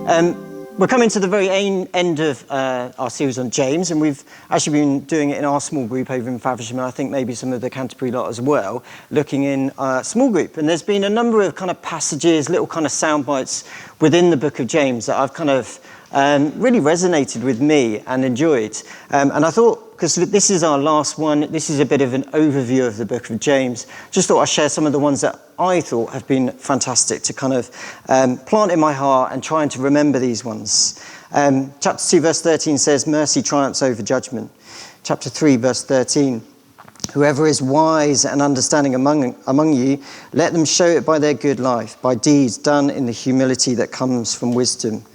We're coming to the very end of our series on James, and we've actually been doing it in our small group over in Faversham, and I think maybe some of the Canterbury lot as well, looking in a small group. And there's been a number of kind of passages, little kind of sound bites within the book of James that I've kind of really resonated with me and enjoyed. And I thought, because this is our last one, this is a bit of an overview of the book of James, just thought I'd share some of the ones that I thought have been fantastic to kind of plant in my heart and trying to remember these ones. Chapter 2 verse 13 says, mercy triumphs over judgment. Chapter 3 verse 13, whoever is wise and understanding among you, let them show it by their good life, by deeds done in the humility that comes from wisdom.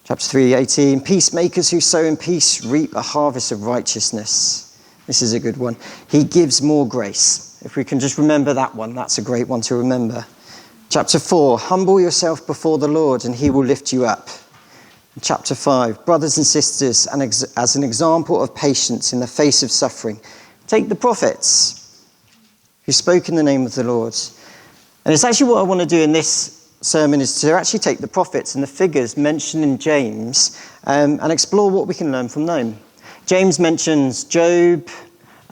Chapter 3:18, peacemakers who sow in peace reap a harvest of righteousness. This is a good one. He gives more grace. If we can just remember that one, that's a great one to remember. Chapter 4, humble yourself before the Lord and he will lift you up. Chapter 5, brothers and sisters, and as an example of patience in the face of suffering, take the prophets who spoke in the name of the Lord. And it's actually what I want to do in this sermon is to actually take the prophets and the figures mentioned in James and explore what we can learn from them. James mentions Job,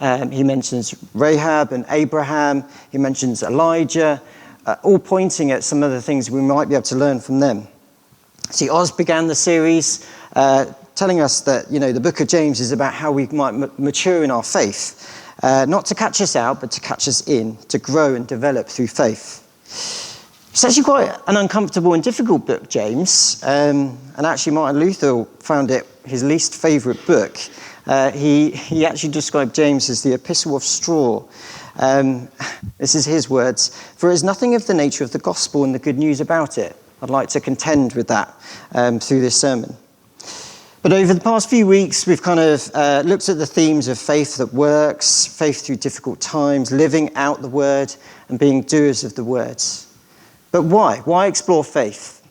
he mentions Rahab and Abraham, he mentions Elijah, all pointing at some of the things we might be able to learn from them. See, Oz began the series telling us that, the book of James is about how we might mature in our faith, not to catch us out, but to catch us in, to grow and develop through faith. It's actually quite an uncomfortable and difficult book, James, and actually Martin Luther found it his least favourite book. He actually described James as the epistle of straw. This is his words, for it is nothing of the nature of the gospel and the good news about it. I'd like to contend with that through this sermon. But over the past few weeks, we've kind of looked at the themes of faith that works, faith through difficult times, living out the word, and being doers of the words. But why? Why explore faith?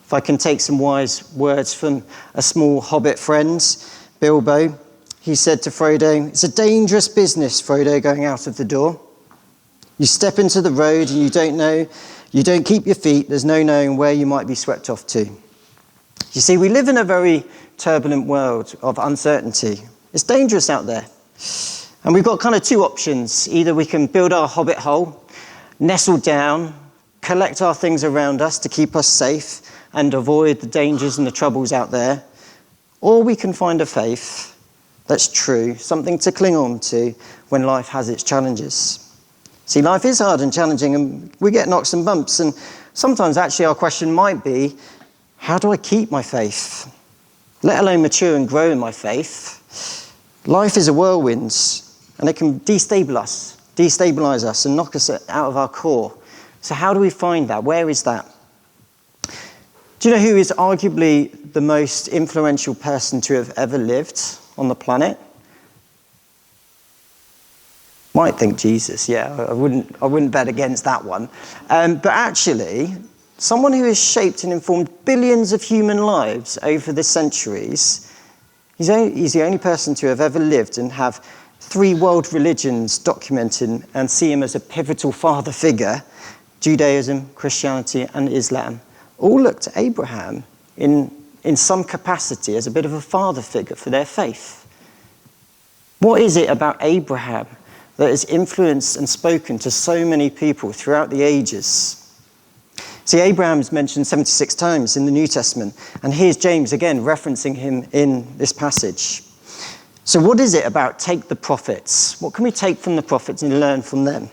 If I can take some wise words from a small hobbit friend, Bilbo, he said to Frodo, it's a dangerous business, Frodo, going out of the door. You step into the road and you don't keep your feet, there's no knowing where you might be swept off to. You see, we live in a very turbulent world of uncertainty. It's dangerous out there. And we've got kind of two options. Either we can build our hobbit hole, nestle down, collect our things around us to keep us safe and avoid the dangers and the troubles out there. Or we can find a faith that's true, something to cling on to when life has its challenges. See, life is hard and challenging and we get knocks and bumps, and sometimes actually our question might be, how do I keep my faith? Let alone mature and grow in my faith. Life is a whirlwind and it can destabilize us and knock us out of our core. So how do we find that? Where is that? Do you know who is arguably the most influential person to have ever lived on the planet? Might think Jesus, yeah. I wouldn't bet against that one. But actually, someone who has shaped and informed billions of human lives over the centuries, he's the only person to have ever lived and have 3 world religions documented and see him as a pivotal father figure. Judaism, Christianity, and Islam all look to Abraham in some capacity as a bit of a father figure for their faith. What is it about Abraham that has influenced and spoken to so many people throughout the ages? See, Abraham's mentioned 76 times in the New Testament, and here's James again referencing him in this passage. So what is it about take the prophets? What can we take from the prophets and learn from them?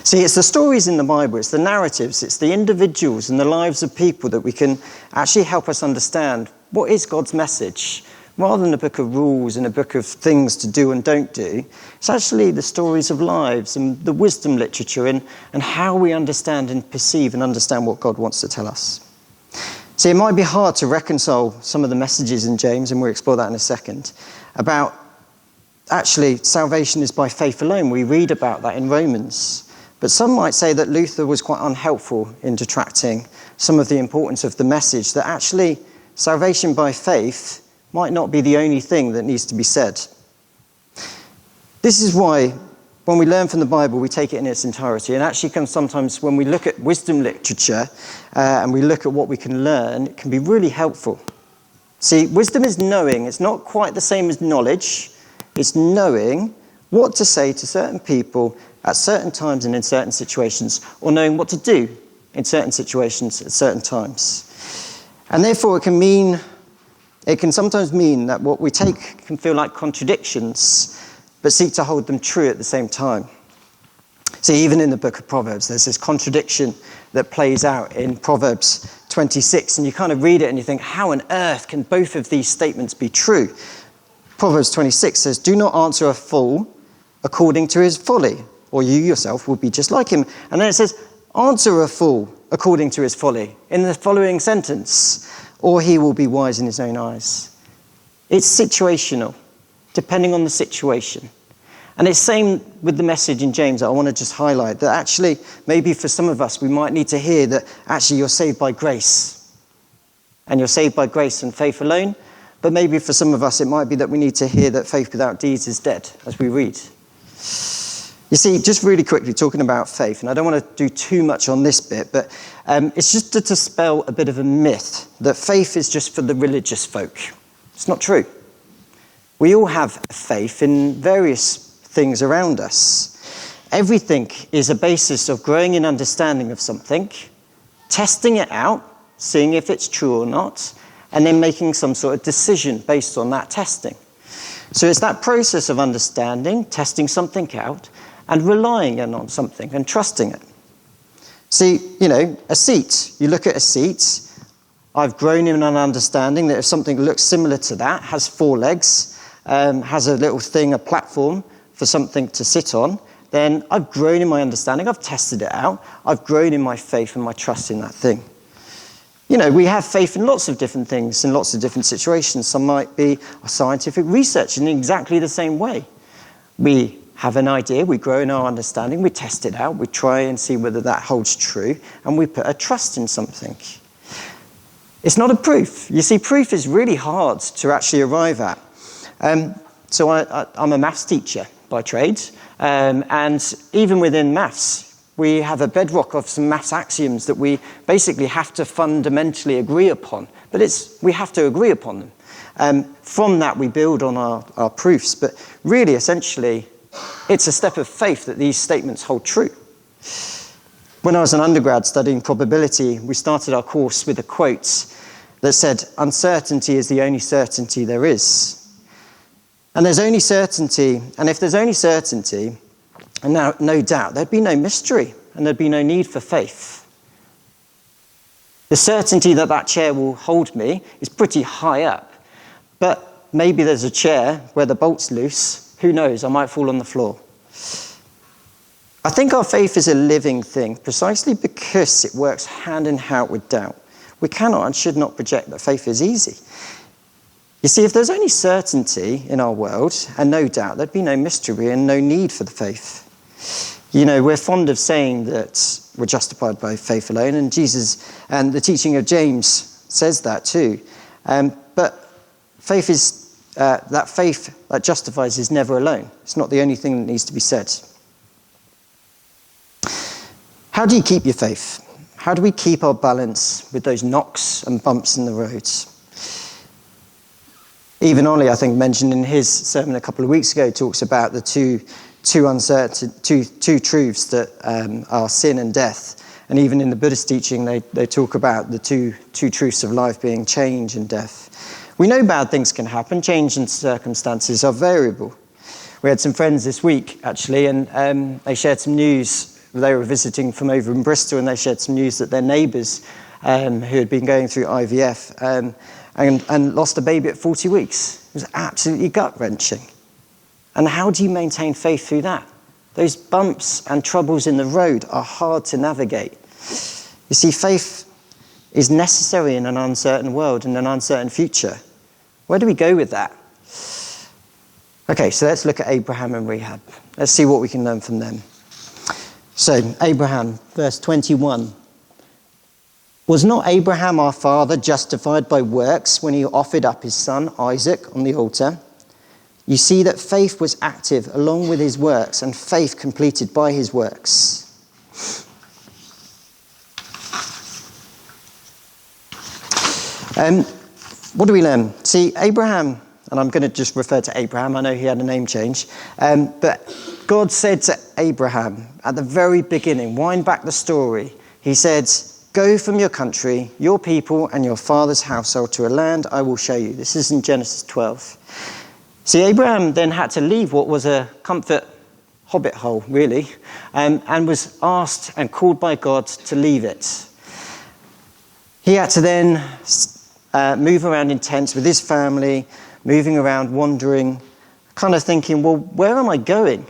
See, it's the stories in the Bible, it's the narratives, it's the individuals and the lives of people that we can actually help us understand what is God's message. Rather than a book of rules and a book of things to do and don't do, it's actually the stories of lives and the wisdom literature and how we understand and perceive and understand what God wants to tell us. See, it might be hard to reconcile some of the messages in James, and we'll explore that in a second, about actually salvation is by faith alone. We read about that in Romans. But some might say that Luther was quite unhelpful in detracting some of the importance of the message, that actually salvation by faith might not be the only thing that needs to be said. This is why when we learn from the Bible, we take it in its entirety. And actually, sometimes when we look at wisdom literature and we look at what we can learn, it can be really helpful. See, wisdom is knowing. It's not quite the same as knowledge. It's knowing what to say to certain people at certain times and in certain situations, or knowing what to do in certain situations at certain times. And therefore, it can sometimes mean that what we take can feel like contradictions, but seek to hold them true at the same time. See, even in the book of Proverbs, there's this contradiction that plays out in Proverbs 26, and you kind of read it and you think, how on earth can both of these statements be true? Proverbs 26 says, "Do not answer a fool according to his folly, or you yourself will be just like him." And then it says, "Answer a fool according to his folly," in the following sentence, "or he will be wise in his own eyes." It's situational, depending on the situation. And it's same with the message in James that I want to just highlight, that actually, maybe for some of us, we might need to hear that actually you're saved by grace. And you're saved by grace and faith alone. But maybe for some of us, it might be that we need to hear that faith without deeds is dead, as we read. You see, just really quickly, talking about faith, and I don't want to do too much on this bit, but it's just to dispel a bit of a myth that faith is just for the religious folk. It's not true. We all have faith in various things around us. Everything is a basis of growing in understanding of something, testing it out, seeing if it's true or not, and then making some sort of decision based on that testing. So it's that process of understanding, testing something out, and relying on something and trusting it. See, a seat. You look at a seat. I've grown in an understanding that if something looks similar to that, has 4 legs, has a little thing, a platform for something to sit on, then I've grown in my understanding. I've tested it out. I've grown in my faith and my trust in that thing. We have faith in lots of different things, in lots of different situations. Some might be scientific research in exactly the same way. We have an idea, we grow in our understanding, we test it out, we try and see whether that holds true, and we put a trust in something. It's not a proof. You see, proof is really hard to actually arrive at. So I'm a maths teacher by trade, and even within maths, we have a bedrock of some maths axioms that we basically have to fundamentally agree upon, but we have to agree upon them. From that, we build on our proofs, but really, essentially, it's a step of faith that these statements hold true. When I was an undergrad studying probability, we started our course with a quote that said, "Uncertainty is the only certainty there is." And there's only certainty, and if there's only certainty, and now no doubt, there'd be no mystery, and there'd be no need for faith. The certainty that that chair will hold me is pretty high up, but maybe there's a chair where the bolt's loose. Who knows? I might fall on the floor. I think our faith is a living thing precisely because it works hand in hand with doubt. We cannot and should not project that faith is easy. You see, if there's only certainty in our world and no doubt, there'd be no mystery and no need for the faith. We're fond of saying that we're justified by faith alone, and Jesus and the teaching of James says that too. But faith is that faith that justifies is never alone. It's not the only thing that needs to be said. How do you keep your faith? How do we keep our balance with those knocks and bumps in the roads? Even Ollie, I think, mentioned in his sermon a couple of weeks ago, talks about the two truths that are sin and death. And even in the Buddhist teaching, they talk about the two truths of life being change and death. We know bad things can happen. Change and circumstances are variable. We had some friends this week, actually, and they shared some news. They were visiting from over in Bristol, and they shared some news that their neighbours who had been going through IVF and lost a baby at 40 weeks. It was absolutely gut-wrenching. And how do you maintain faith through that? Those bumps and troubles in the road are hard to navigate. You see, faith is necessary in an uncertain world and an uncertain future. Where do we go with that? Okay, so let's look at Abraham and Rahab. Let's see what we can learn from them. So, Abraham, verse 21. Was not Abraham our father justified by works when he offered up his son Isaac on the altar? you see that faith was active along with his works, and faith completed by his works. What do we learn? See, Abraham, and I'm going to just refer to Abraham, I know he had a name change, but God said to Abraham at the very beginning, wind back the story, he said, go from your country, your people, and your father's household to a land I will show you. This is in Genesis 12. See, Abraham then had to leave what was a comfort hobbit hole, really, and was asked and called by God to leave it. He had to then move around in tents with his family, moving around, wandering, kind of thinking, well, where am I going?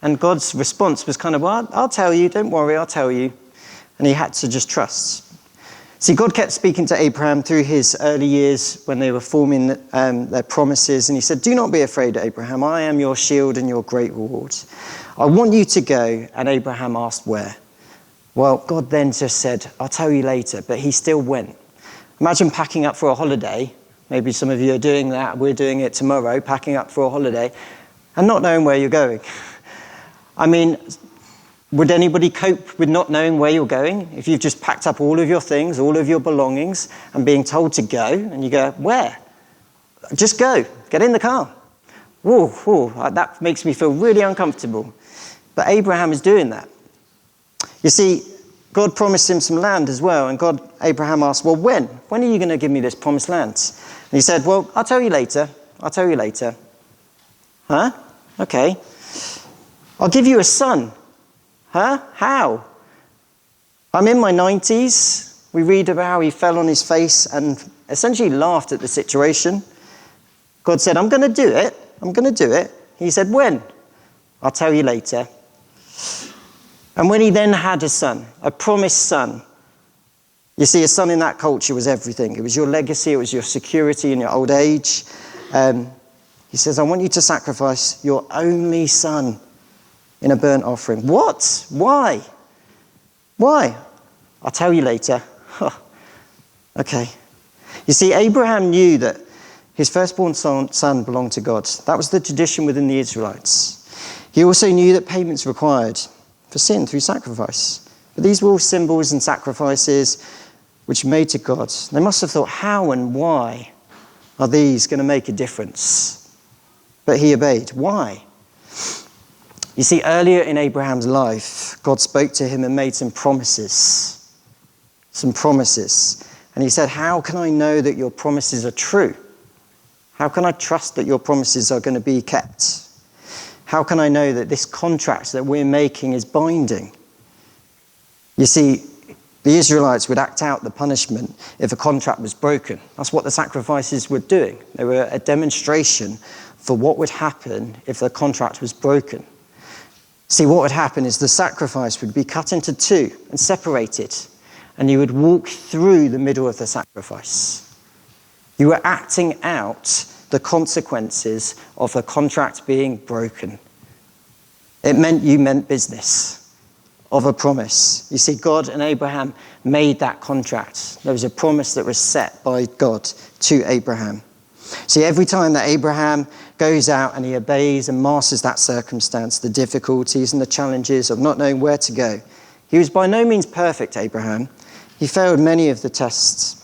And God's response was kind of, well, I'll tell you, don't worry, I'll tell you. And he had to just trust. See, God kept speaking to Abraham through his early years when they were forming their promises. And he said, do not be afraid, Abraham. I am your shield and your great reward. I want you to go. And Abraham asked where. Well, God then just said, I'll tell you later. But he still went. Imagine packing up for a holiday. Maybe some of you are doing that. We're doing it tomorrow, packing up for a holiday, and not knowing where you're going. I mean, would anybody cope with not knowing where you're going? If you've just packed up all of your things, all of your belongings, and being told to go, and you go, where? Just go. Get in the car. Whoa, whoa, that makes me feel really uncomfortable. But Abraham is doing that. You see, God promised him some land as well, and Abraham asked, well, when? When are you going to give me this promised land? And he said, well, I'll tell you later. I'll tell you later. Huh? Okay. I'll give you a son. Huh? How? I'm in my 90s. We read about how he fell on his face and essentially laughed at the situation. God said, I'm going to do it. I'm going to do it. He said, when? I'll tell you later. And when he then had a son, a promised son, you see, a son in that culture was everything. It was your legacy. It was your security in your old age. He says, I want you to sacrifice your only son in a burnt offering. What? Why? Why? I'll tell you later. Okay. You see, Abraham knew that his firstborn son belonged to God. That was the tradition within the Israelites. He also knew that payments required for sin through sacrifice. But these were all symbols and sacrifices which made to God. They must have thought, how and why are these going to make a difference? But he obeyed. Why? You see, earlier in Abraham's life, God spoke to him and made some promises. Some promises. And he said, how can I know that your promises are true? How can I trust that your promises are going to be kept? How can I know that this contract that we're making is binding? You see, the Israelites would act out the punishment if a contract was broken. That's what the sacrifices were doing. They were a demonstration for what would happen if the contract was broken. See, what would happen is the sacrifice would be cut into two and separated, and you would walk through the middle of the sacrifice. You were acting out the consequences of a contract being broken. It meant you meant business of a promise. You see, God and Abraham made that contract. There was a promise that was set by God to Abraham. See, every time that Abraham goes out and he obeys and masters that circumstance, the difficulties and the challenges of not knowing where to go, he was by no means perfect, Abraham. He failed many of the tests.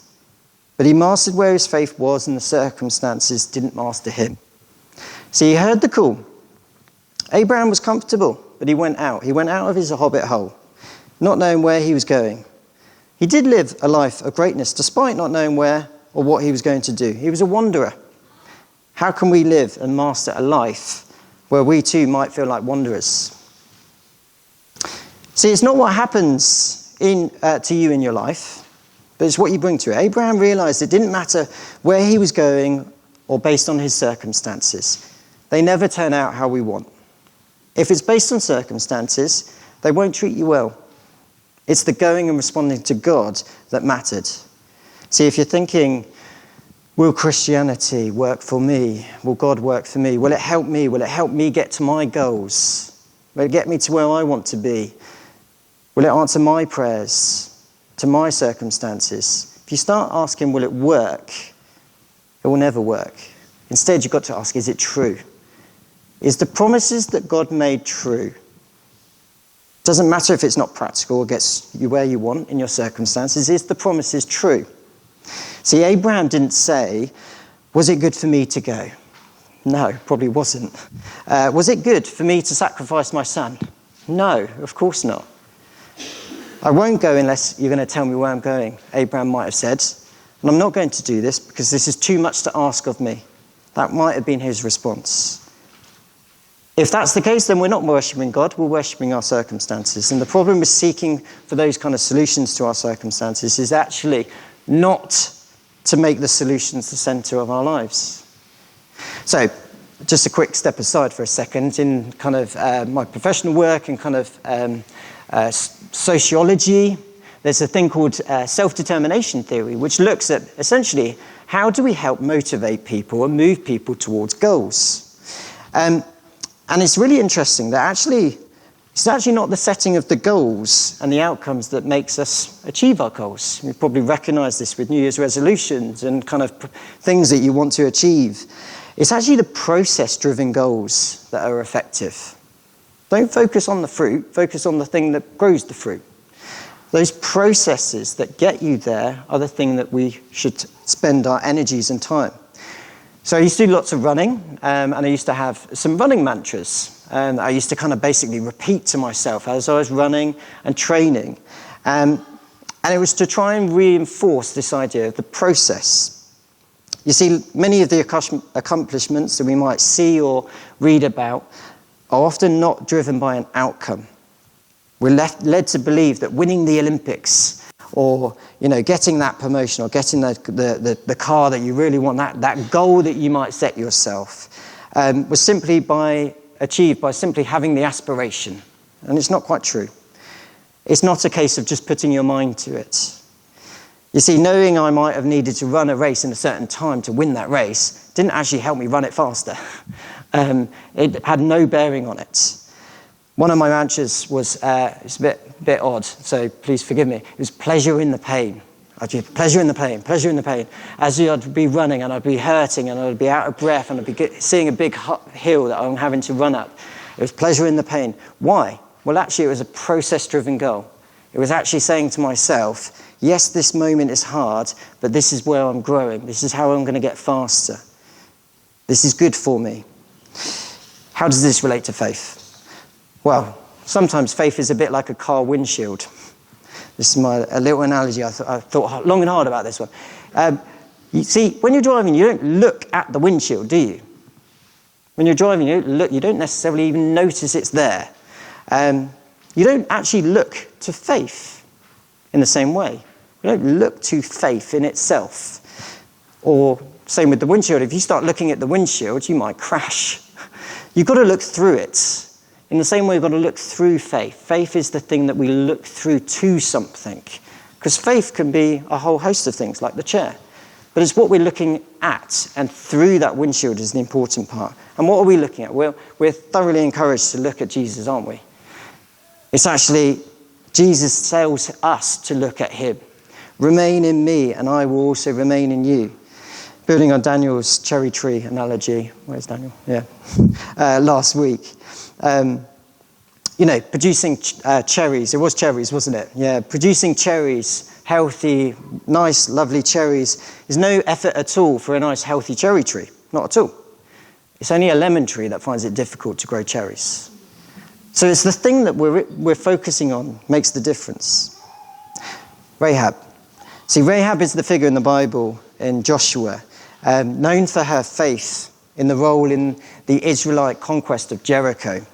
But he mastered where his faith was, and the circumstances didn't master him. See, he heard the call. Abraham was comfortable, but he went out. He went out of his hobbit hole, not knowing where he was going. He did live a life of greatness, despite not knowing where or what he was going to do. He was a wanderer. How can we live and master a life where we too might feel like wanderers? See, it's not what happens to you in your life, but it's what you bring to it. Abraham realized it didn't matter where he was going or based on his circumstances. They never turn out how we want. If it's based on circumstances, they won't treat you well. It's the going and responding to God that mattered. See, if you're thinking, will Christianity work for me? Will God work for me? Will it help me? Will it help me get to my goals? Will it get me to where I want to be? Will it answer my prayers to my circumstances? If you start asking, will it work? It will never work. Instead, you've got to ask, is it true? is the promises that God made true. Doesn't matter if it's not practical or gets you where you want in your circumstances, is the promises true? See, Abraham didn't say, was it good for me to go? No, probably wasn't. Was it good for me to sacrifice my son? No, of course not. I won't go unless you're going to tell me where I'm going, Abraham might have said. And I'm not going to do this because this is too much to ask of me. That might have been his response. If that's the case, then we're not worshipping God, we're worshipping our circumstances. And the problem with seeking for those kind of solutions to our circumstances is actually not to make the solutions the centre of our lives. So, just a quick step aside for a second. In kind of my professional work and kind of sociology, there's a thing called self-determination theory, which looks at essentially how do we help motivate people and move people towards goals. And it's really interesting that it's actually not the setting of the goals and the outcomes that makes us achieve our goals. You probably recognise this with New Year's resolutions and kind of things that you want to achieve. It's actually the process-driven goals that are effective. Don't focus on the fruit, focus on the thing that grows the fruit. Those processes that get you there are the thing that we should spend our energies and time. So I used to do lots of running, and I used to have some running mantras. I used to kind of basically repeat to myself as I was running and training. And it was to try and reinforce this idea of the process. You see, many of the accomplishments that we might see or read about are often not driven by an outcome. We're led to believe that winning the Olympics or, getting that promotion or getting the car that you really want, that goal that you might set yourself, was achieved by simply having the aspiration. And it's not quite true. It's not a case of just putting your mind to it. You see, knowing I might have needed to run a race in a certain time to win that race didn't actually help me run it faster. It had no bearing on it. One of my mantras was, it's a bit odd, so please forgive me. It was pleasure in the pain. I'd do pleasure in the pain, pleasure in the pain. As I'd be running and I'd be hurting and I'd be out of breath and I'd be seeing a big hill that I'm having to run up. It was pleasure in the pain. Why? Well, actually, it was a process-driven goal. It was actually saying to myself, yes, this moment is hard, but this is where I'm growing. This is how I'm going to get faster. This is good for me. How does this relate to faith? Well, sometimes faith is a bit like a car windshield. This is a little analogy. I thought long and hard about this one. You see, when you're driving, you don't look at the windshield, do you? When you're driving, you don't necessarily even notice it's there. You don't actually look to faith in the same way. You don't look to faith in itself. Or same with the windshield. If you start looking at the windshield, you might crash. You've got to look through it. In the same way, we've got to look through faith. Faith is the thing that we look through to something. Because faith can be a whole host of things, like the chair. But it's what we're looking at, and through that windshield is the important part. And what are we looking at? Well, we're thoroughly encouraged to look at Jesus, aren't we? It's actually, Jesus tells us to look at him. Remain in me, and I will also remain in you. Building on Daniel's cherry tree analogy. Where's Daniel? Yeah. Last week. Producing cherries. It was cherries, wasn't it? Yeah, producing cherries, healthy, nice, lovely cherries, is no effort at all for a nice, healthy cherry tree. Not at all. It's only a lemon tree that finds it difficult to grow cherries. So it's the thing that we're focusing on makes the difference. Rahab. See, Rahab is the figure in the Bible, in Joshua, known for her faith in the role in the Israelite conquest of Jericho.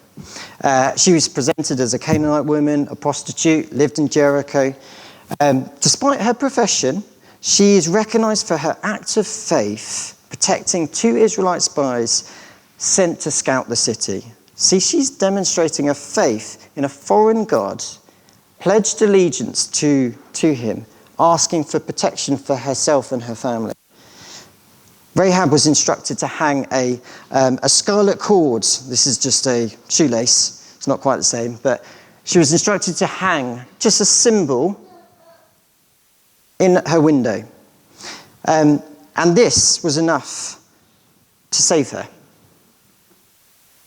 She was presented as a Canaanite woman, a prostitute, lived in Jericho. Despite her profession, she is recognized for her act of faith, protecting 2 Israelite spies sent to scout the city. See, she's demonstrating a faith in a foreign God, pledged allegiance to him, asking for protection for herself and her family. Rahab was instructed to hang a scarlet cord. This is just a shoelace. It's not quite the same, but she was instructed to hang just a symbol in her window. And this was enough to save her.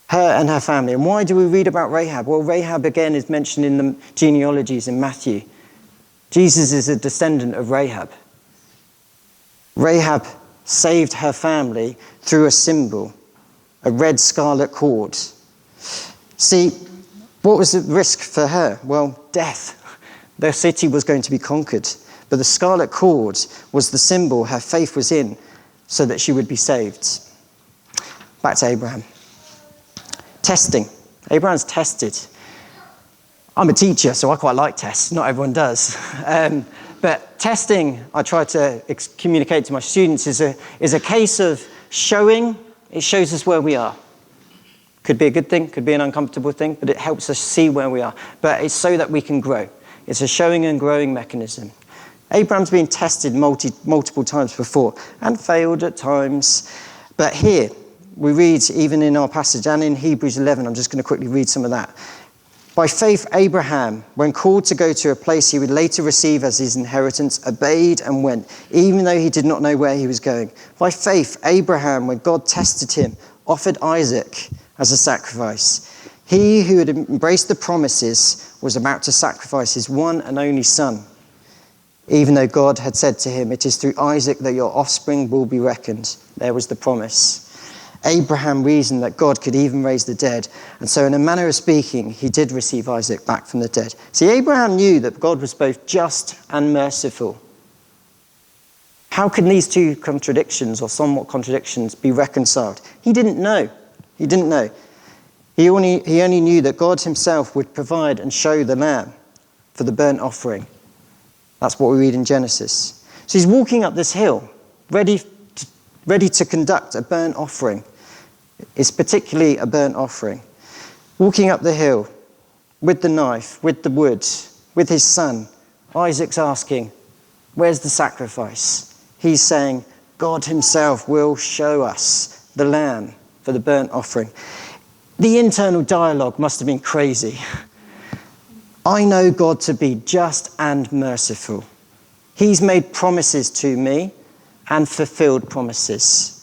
Her and her family. And why do we read about Rahab? Well, Rahab again is mentioned in the genealogies in Matthew. Jesus is a descendant of Rahab. Rahab saved her family through a symbol, a red scarlet cord. See, what was the risk for her? Well, death. Their city was going to be conquered. But the scarlet cord was the symbol her faith was in so that she would be saved. Back to Abraham. Testing. Abraham's tested. I'm a teacher, so I quite like tests. Not everyone does. But testing, I try to communicate to my students, is a case of showing. It shows us where we are. Could be a good thing, could be an uncomfortable thing, but it helps us see where we are. But it's so that we can grow. It's a showing and growing mechanism. Abraham's been tested multiple times before and failed at times. But here, we read, even in our passage and in Hebrews 11, I'm just going to quickly read some of that. By faith, Abraham, when called to go to a place he would later receive as his inheritance, obeyed and went, even though he did not know where he was going. By faith, Abraham, when God tested him, offered Isaac as a sacrifice. He who had embraced the promises was about to sacrifice his one and only son, even though God had said to him, "It is through Isaac that your offspring will be reckoned." There was the promise. Abraham reasoned that God could even raise the dead, and so in a manner of speaking, he did receive Isaac back from the dead. See, Abraham knew that God was both just and merciful. How can these two contradictions, or somewhat contradictions, be reconciled? He didn't know. He didn't know. He only knew that God himself would provide and show the lamb for the burnt offering. That's what we read in Genesis. So he's walking up this hill, ready to conduct a burnt offering. It's particularly a burnt offering. Walking up the hill with the knife, with the wood, with his son, Isaac's asking, where's the sacrifice? He's saying, God himself will show us the lamb for the burnt offering. The internal dialogue must have been crazy. I know God to be just and merciful. He's made promises to me and fulfilled promises.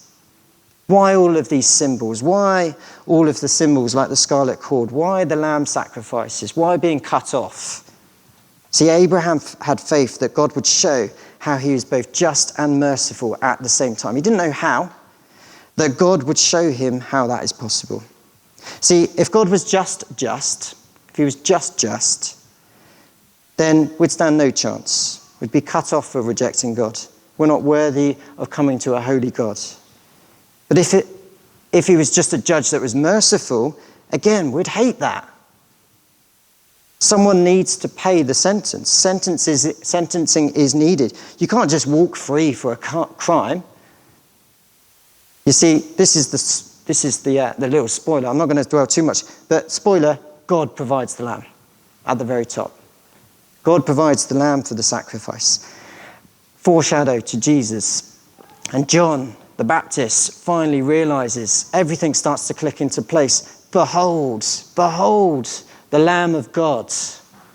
Why all of these symbols? Why all of the symbols like the scarlet cord? Why the lamb sacrifices? Why being cut off? See, Abraham had faith that God would show how he was both just and merciful at the same time. He didn't know how, that God would show him how that is possible. See, if God was just, if he was just, then we'd stand no chance. We'd be cut off for rejecting God. We're not worthy of coming to a holy God. But if he was just a judge that was merciful, again, we'd hate that. Someone needs to pay the sentence. Sentencing is needed. You can't just walk free for a crime. You see, this is the little spoiler. I'm not going to dwell too much, but spoiler, God provides the lamb at the very top. God provides the lamb for the sacrifice. Foreshadow to Jesus. And John the Baptist finally realizes everything starts to click into place. Behold, the Lamb of God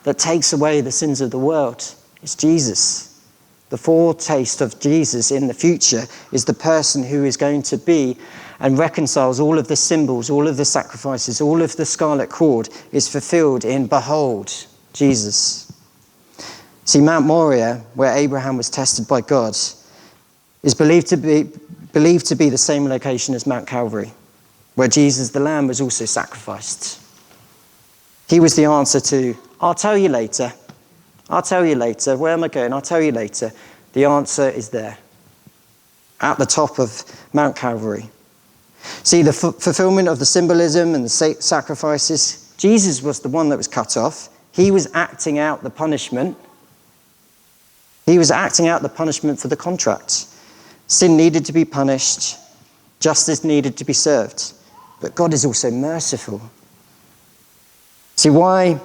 that takes away the sins of the world. It's Jesus. The foretaste of Jesus in the future is the person who is going to be and reconciles all of the symbols, all of the sacrifices, all of the scarlet cord is fulfilled in behold, Jesus. See, Mount Moriah, where Abraham was tested by God, is believed to be the same location as Mount Calvary, where Jesus the Lamb was also sacrificed. He was the answer to, I'll tell you later. Where am I going? I'll tell you later. The answer is there, at the top of Mount Calvary. See, the fulfillment of the symbolism and the sacrifices, Jesus was the one that was cut off. He was acting out the punishment. He was acting out the punishment for the contract. Sin needed to be punished. Justice needed to be served. But God is also merciful. See, why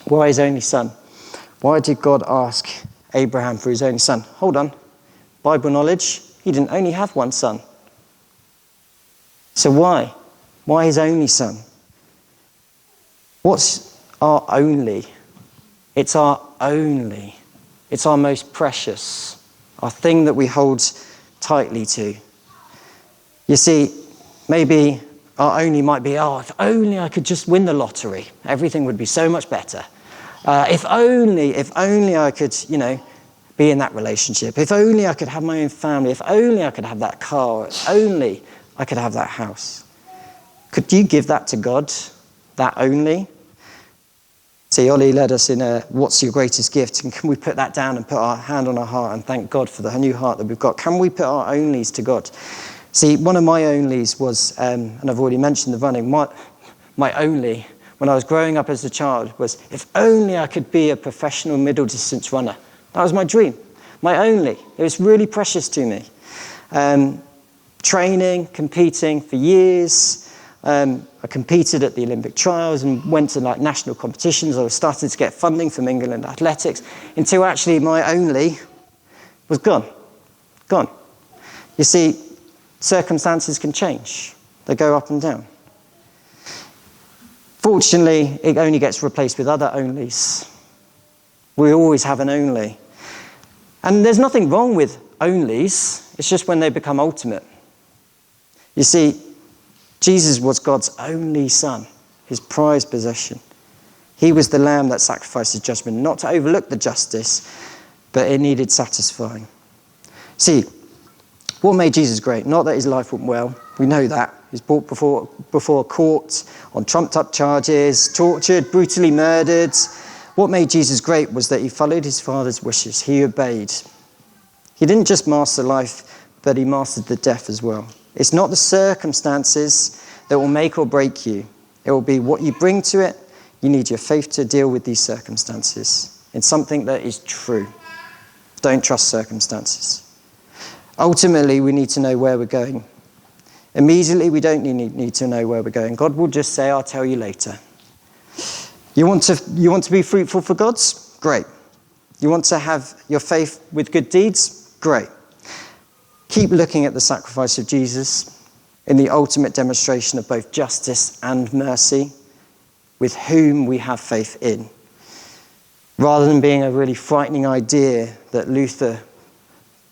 his only son? Why did God ask Abraham for his only son? Hold on. Bible knowledge, he didn't only have one son. So why? Why his only son? What's our only? It's our only. It's our most precious. Our thing that we hold tightly to. You see, maybe our only might be, if only I could just win the lottery, everything would be so much better. If only I could, be in that relationship. If only I could have my own family. If only I could have that car. If only I could have that house. Could you give that to God? That only? See, Ollie led us in what's your greatest gift? And can we put that down and put our hand on our heart and thank God for the new heart that we've got? Can we put our onlys to God? See, one of my onlys was, and I've already mentioned the running, my only when I was growing up as a child was, if only I could be a professional middle distance runner. That was my dream, my only. It was really precious to me. Training, competing for years. I competed at the Olympic trials and went to national competitions. I was starting to get funding from England Athletics until actually my only was gone. You see, circumstances can change. They go up and down. Fortunately, it only gets replaced with other onlys. We always have an only. And there's nothing wrong with onlys. It's just when they become ultimate. You see, Jesus was God's only son, his prized possession. He was the lamb that sacrificed his judgment, not to overlook the justice, but it needed satisfying. See, what made Jesus great? Not that his life went well. We know that. He was brought before a court on trumped-up charges, tortured, brutally murdered. What made Jesus great was that he followed his Father's wishes. He obeyed. He didn't just master life, but he mastered the death as well. It's not the circumstances that will make or break you. It will be what you bring to it. You need your faith to deal with these circumstances. It's something that is true. Don't trust circumstances. Ultimately, we need to know where we're going. Immediately, we don't need to know where we're going. God will just say, I'll tell you later. You want to be fruitful for God's? Great. You want to have your faith with good deeds? Great. Keep looking at the sacrifice of Jesus in the ultimate demonstration of both justice and mercy, with whom we have faith in. Rather than being a really frightening idea that Luther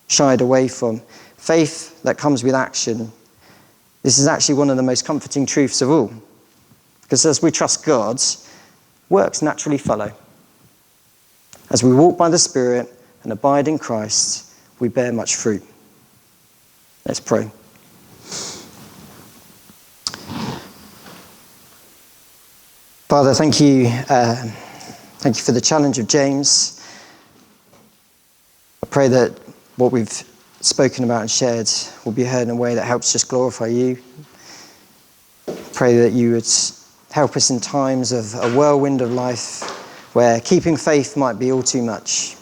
shied away from, faith that comes with action. This is actually one of the most comforting truths of all. Because as we trust God, works naturally follow. As we walk by the Spirit and abide in Christ, we bear much fruit. Let's pray. Father, thank you for the challenge of James. I pray that what we've spoken about and shared will be heard in a way that helps just glorify you. Pray that you would help us in times of a whirlwind of life where keeping faith might be all too much.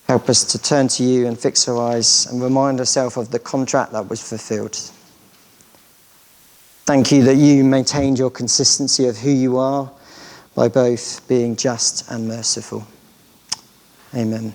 Help us to turn to you and fix our eyes and remind ourselves of the contract that was fulfilled. Thank you that you maintained your consistency of who you are by both being just and merciful. Amen.